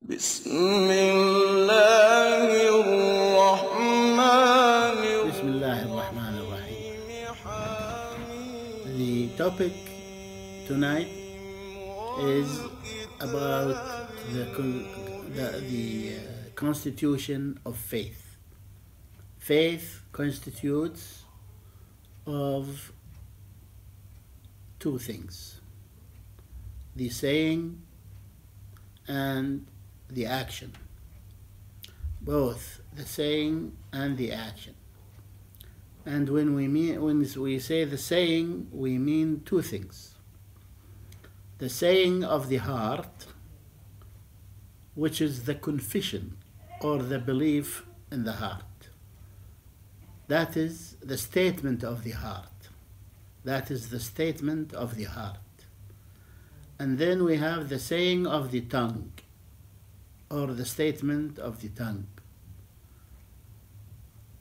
بسم الله الرحمن الرحيم. The topic tonight is about the constitution of faith. Faith constitutes of two things: the saying and the action. Both the saying and the action. And when we say the saying, we mean two things: the saying of the heart, which is the confession or the belief in the heart. That is the statement of the heart. That is the statement of the heart. And then we have the saying of the tongue, or the statement of the tongue.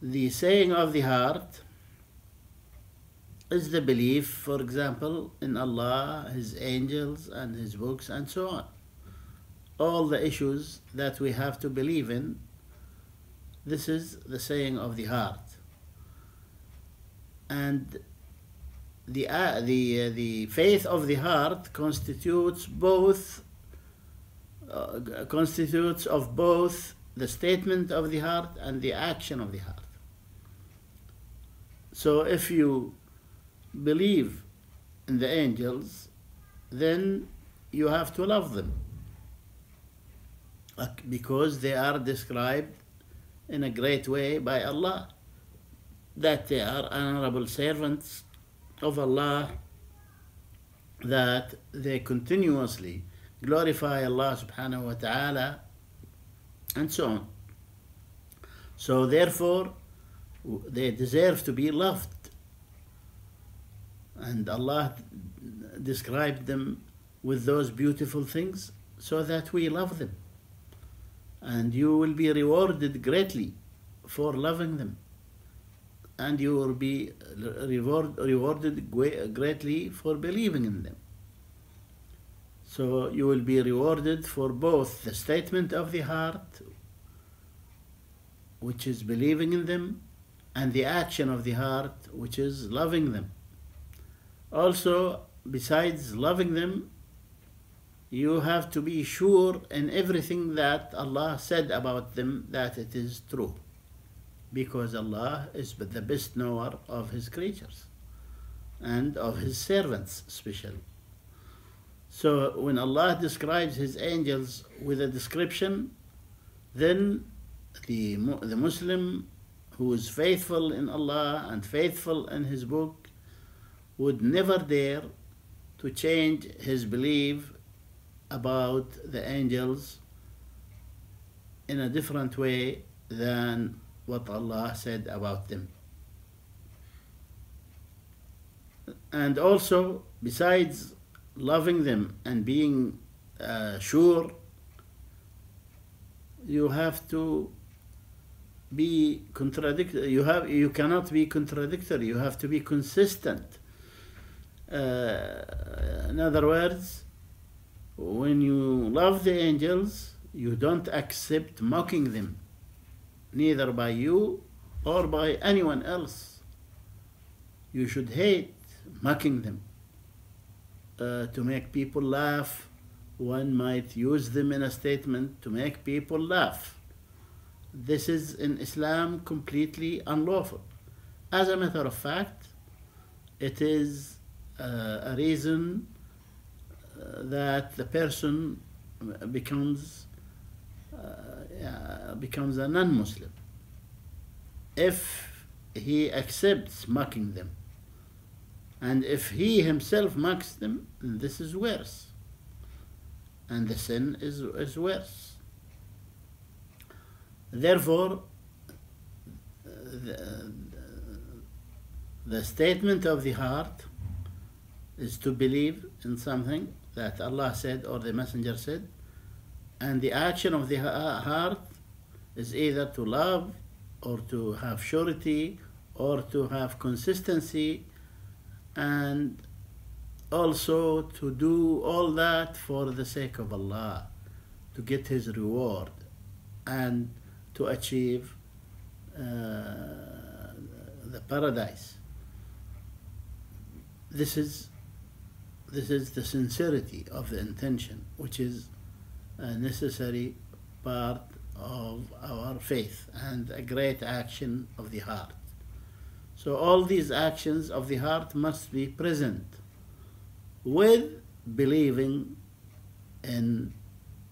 The saying of the heart is the belief, for example, in Allah, His angels, and His books, and so on. All the issues that we have to believe in, this is the saying of the heart. And the faith of the heart constitutes of both the statement of the heart and the action of the heart. So if you believe in the angels, then you have to love them, because they are described in a great way by Allah, that they are honorable servants of Allah, that they continuously glorify Allah subhanahu wa ta'ala, and so on. So therefore, they deserve to be loved. And Allah described them with those beautiful things so that we love them. And you will be rewarded greatly for loving them. And you will be rewarded greatly for believing in them. So you will be rewarded for both the statement of the heart, which is believing in them, and the action of the heart, which is loving them. Also, besides loving them, you have to be sure in everything that Allah said about them that it is true, because Allah is the best knower of His creatures and of His servants especially. So when Allah describes His angels with a description, then the Muslim who is faithful in Allah and faithful in His book would never dare to change his belief about the angels in a different way than what Allah said about them. And also, besides loving them and being sure, you have to be contradictory. You cannot be contradictory. You have to be consistent. In other words, when you love the angels, you don't accept mocking them, neither by you or by anyone else. You should hate mocking them. To make people laugh, one might use them in a statement to make people laugh. This is in Islam completely unlawful. As a matter of fact, it is a reason that the person becomes a non-Muslim if he accepts mocking them. And if he himself mocks them, then this is worse. And the sin is worse. Therefore, the statement of the heart is to believe in something that Allah said or the Messenger said, and the action of the heart is either to love or to have surety or to have consistency, and also to do all that for the sake of Allah, to get his reward and to achieve the paradise. This is the sincerity of the intention, which is a necessary part of our faith and a great action of the heart. So all these actions of the heart must be present with believing in,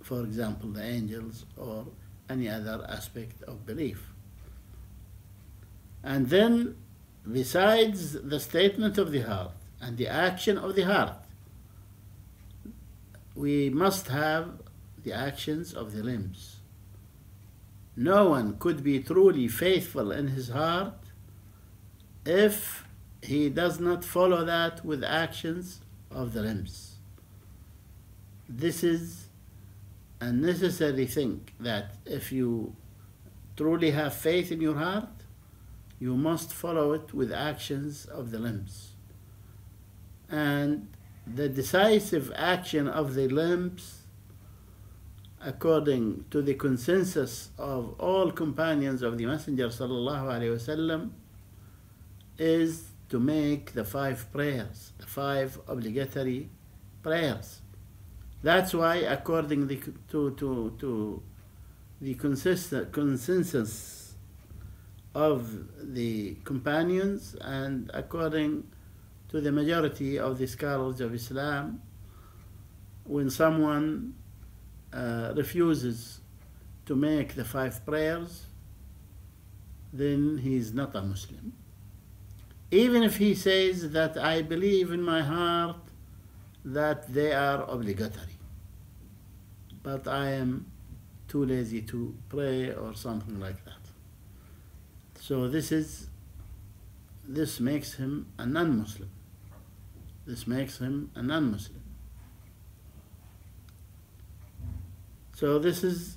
for example, the angels or any other aspect of belief. And then, besides the statement of the heart and the action of the heart, we must have the actions of the limbs. No one could be truly faithful in his heart if he does not follow that with actions of the limbs. This is a necessary thing, that if you truly have faith in your heart, you must follow it with actions of the limbs. And the decisive action of the limbs, according to the consensus of all companions of the Messenger sallallahu alaihi wasallam, is to make the 5 prayers, the 5 obligatory prayers. That's why, according to the consensus of the companions and according to the majority of the scholars of Islam, when someone refuses to make the 5 prayers, then he is not a Muslim. Even if he says that I believe in my heart that they are obligatory, but I am too lazy to pray or something like that. So this makes him a non-Muslim. This makes him a non-Muslim. So this is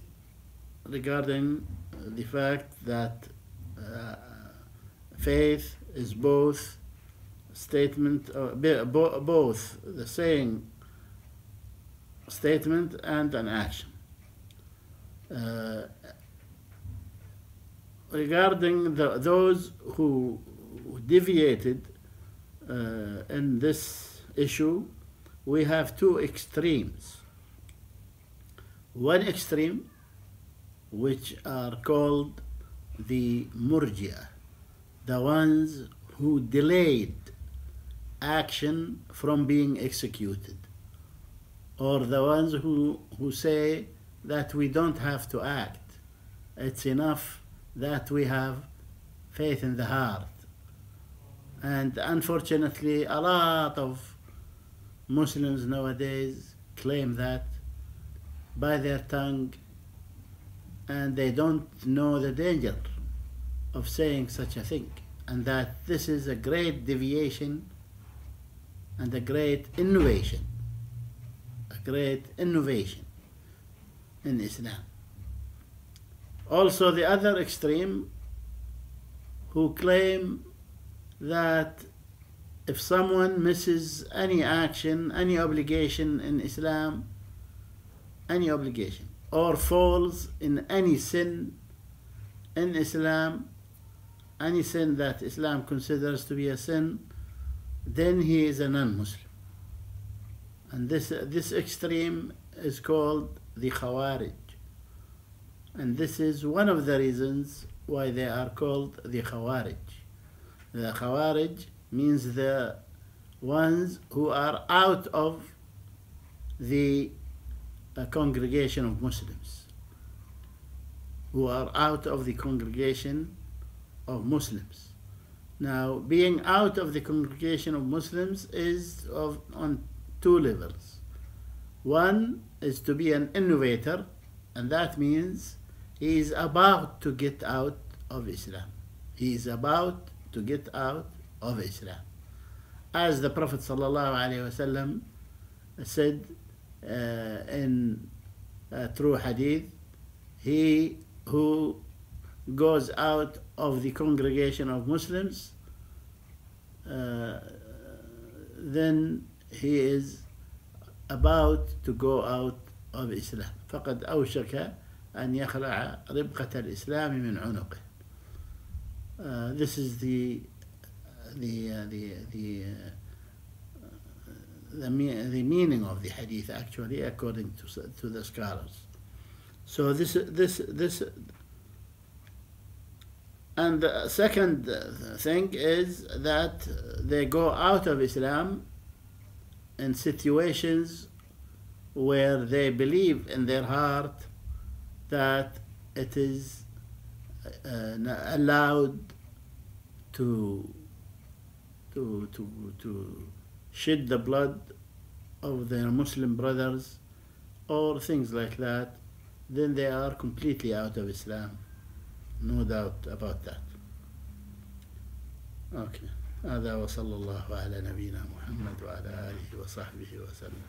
regarding the fact that faith is both statement, both the saying statement and an action. Regarding those who deviated in this issue, we have 2 extremes. One extreme, which are called the Murji'ah, the ones who delayed action from being executed, or the ones who say that we don't have to act, it's enough that we have faith in the heart. And unfortunately, a lot of Muslims nowadays claim that by their tongue, and they don't know the danger of saying such a thing, and that this is a great deviation and a great innovation in Islam. Also, the other extreme, who claim that if someone misses any action, any obligation in Islam, any obligation, or falls in any sin in Islam, any sin that Islam considers to be a sin, then he is a non-Muslim. And this extreme is called the Khawarij. And this is one of the reasons why they are called the Khawarij. The Khawarij means the ones who are out of the congregation of Muslims. Who are out of the congregation of Muslims. Now, being out of the congregation of Muslims is on 2 levels. One is to be an innovator, and that means he is about to get out of Islam. He is about to get out of Islam. As the Prophet ﷺ said in a true hadith, he who goes out of the congregation of Muslims, then he is about to go out of Islam. فقد أوشك أن يخلع ربقة الإسلام من عنقه. This is the meaning of the hadith, actually, according to the scholars. So this and the second thing is that they go out of Islam in situations where they believe in their heart that it is allowed to shed the blood of their Muslim brothers or things like that, then they are completely out of Islam. No doubt about that. Okay. هذا وصلى الله على نبينا محمد وعلى آله وصحبه وسلم.